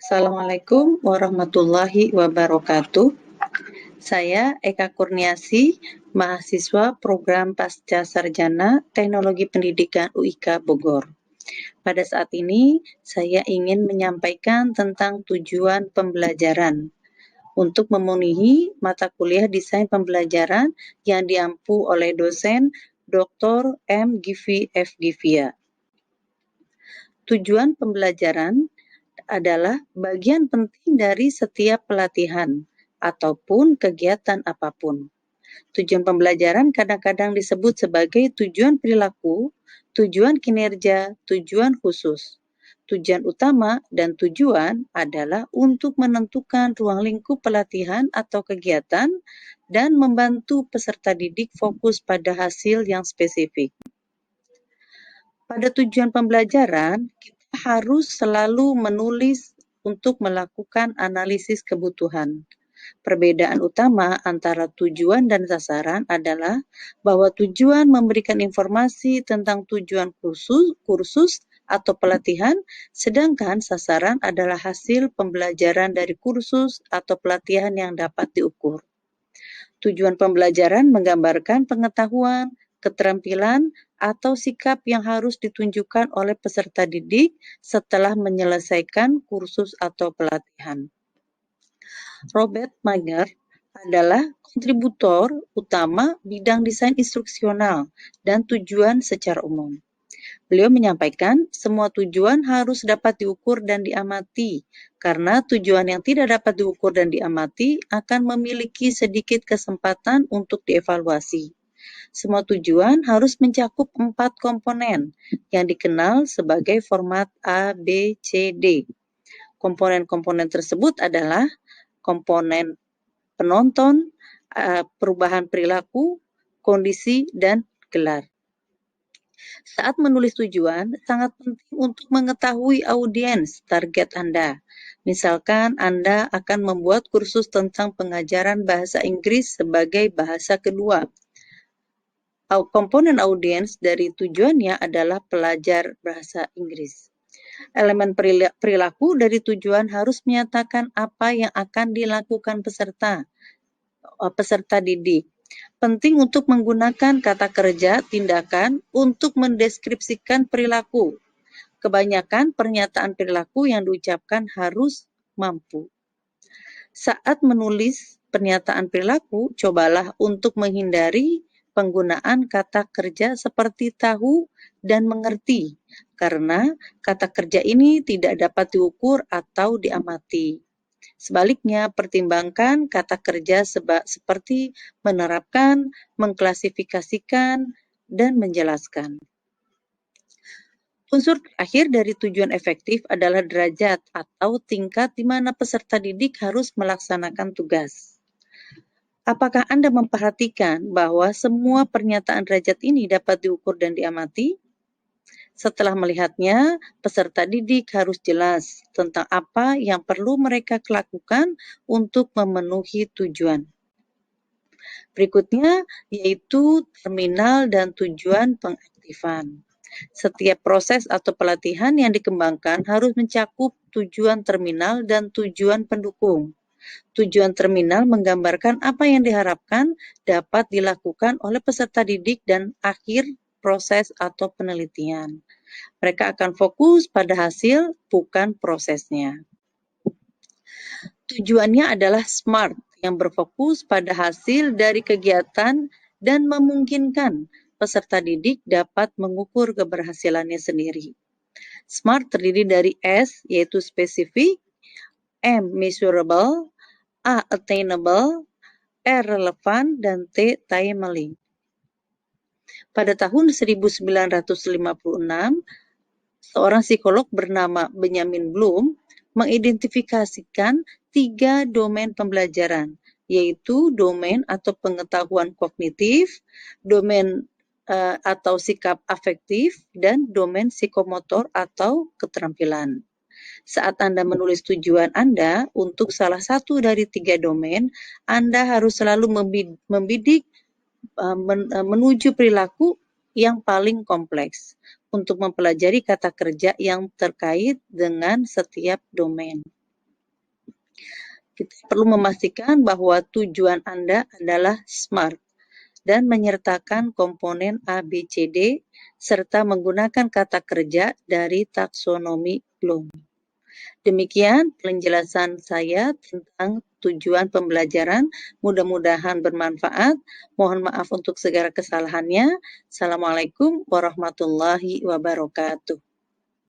Assalamualaikum warahmatullahi wabarakatuh. Saya Eka Kurniasi, mahasiswa program Pasca Sarjana Teknologi Pendidikan UIK Bogor. Pada saat ini, saya ingin menyampaikan tentang tujuan pembelajaran untuk memenuhi mata kuliah desain pembelajaran yang diampu oleh dosen Dr. M. Givi F. Givia. Tujuan pembelajaran adalah bagian penting dari setiap pelatihan ataupun kegiatan apapun. Tujuan pembelajaran kadang-kadang disebut sebagai tujuan perilaku, tujuan kinerja, tujuan khusus. Tujuan utama dan tujuan adalah untuk menentukan ruang lingkup pelatihan atau kegiatan dan membantu peserta didik fokus pada hasil yang spesifik. Pada tujuan pembelajaran, kita harus selalu menulis untuk melakukan analisis kebutuhan. Perbedaan utama antara tujuan dan sasaran adalah bahwa tujuan memberikan informasi tentang tujuan kursus atau pelatihan, sedangkan sasaran adalah hasil pembelajaran dari kursus atau pelatihan yang dapat diukur. Tujuan pembelajaran menggambarkan pengetahuan, keterampilan, atau sikap yang harus ditunjukkan oleh peserta didik setelah menyelesaikan kursus atau pelatihan. Robert Mager adalah kontributor utama bidang desain instruksional dan tujuan secara umum. Beliau menyampaikan semua tujuan harus dapat diukur dan diamati, karena tujuan yang tidak dapat diukur dan diamati akan memiliki sedikit kesempatan untuk dievaluasi. Semua tujuan harus mencakup 4 komponen yang dikenal sebagai format A, B, C, D. Komponen-komponen tersebut adalah komponen penonton, perubahan perilaku, kondisi, dan gelar. Saat menulis tujuan, sangat penting untuk mengetahui audiens target Anda. Misalkan Anda akan membuat kursus tentang pengajaran bahasa Inggris sebagai bahasa kedua. Komponen audiens dari tujuannya adalah pelajar bahasa Inggris. Elemen perilaku dari tujuan harus menyatakan apa yang akan dilakukan peserta didik. Penting untuk menggunakan kata kerja tindakan untuk mendeskripsikan perilaku. Kebanyakan pernyataan perilaku yang diucapkan harus mampu. Saat menulis pernyataan perilaku, cobalah untuk menghindari penggunaan kata kerja seperti tahu dan mengerti, karena kata kerja ini tidak dapat diukur atau diamati. Sebaliknya, pertimbangkan kata kerja seperti menerapkan, mengklasifikasikan, dan menjelaskan. Unsur terakhir dari tujuan efektif adalah derajat atau tingkat di mana peserta didik harus melaksanakan tugas. Apakah Anda memperhatikan bahwa semua pernyataan derajat ini dapat diukur dan diamati? Setelah melihatnya, peserta didik harus jelas tentang apa yang perlu mereka lakukan untuk memenuhi tujuan. Berikutnya yaitu terminal dan tujuan pengaktifan. Setiap proses atau pelatihan yang dikembangkan harus mencakup tujuan terminal dan tujuan pendukung. Tujuan terminal menggambarkan apa yang diharapkan dapat dilakukan oleh peserta didik dan akhir proses atau penelitian. Mereka akan fokus pada hasil, bukan prosesnya. Tujuannya adalah SMART, yang berfokus pada hasil dari kegiatan dan memungkinkan peserta didik dapat mengukur keberhasilannya sendiri. SMART terdiri dari S, yaitu specific, M, measurable, A, attainable, R, relevant, dan T, timely. Pada tahun 1956, seorang psikolog bernama Benjamin Bloom mengidentifikasikan 3 domain pembelajaran, yaitu domain atau pengetahuan kognitif, domain atau sikap afektif, dan domain psikomotor atau keterampilan. Saat Anda menulis tujuan Anda untuk salah satu dari 3 domain, Anda harus selalu membidik menuju perilaku yang paling kompleks untuk mempelajari kata kerja yang terkait dengan setiap domain. Kita perlu memastikan bahwa tujuan Anda adalah SMART dan menyertakan komponen A, B, C, D, serta menggunakan kata kerja dari taksonomi Bloom. Demikian penjelasan saya tentang tujuan pembelajaran. Mudah-mudahan bermanfaat. Mohon maaf untuk segala kesalahannya. Assalamualaikum warahmatullahi wabarakatuh.